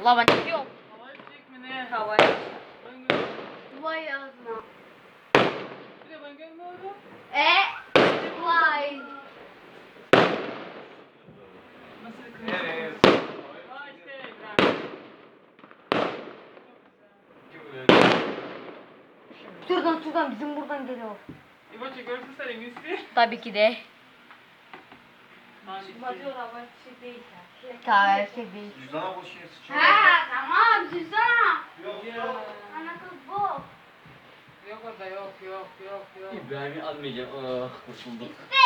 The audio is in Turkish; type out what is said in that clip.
Allah ben çekiyorum. Havai fişek mi ne? Havai. Ben görmedim. Vay ağzına. Bir de ben görmedim. Vay. Nasıl bir kırmızı? Evet. Havai fişek. Çok güzel. Şuradan bizim buradan geliyor. İboç'a görürsün sen eminsin. Tabii ki de. Batıyor havai fişek değil. Erkek değil. Cüzdana boş yer sıçıyor. Ha tamam cüzdan. Yok Ya. yok. Ana kız bu. Yok orada yok. İbrahim'i almayacağım. Ah, hoş bulduk. İşte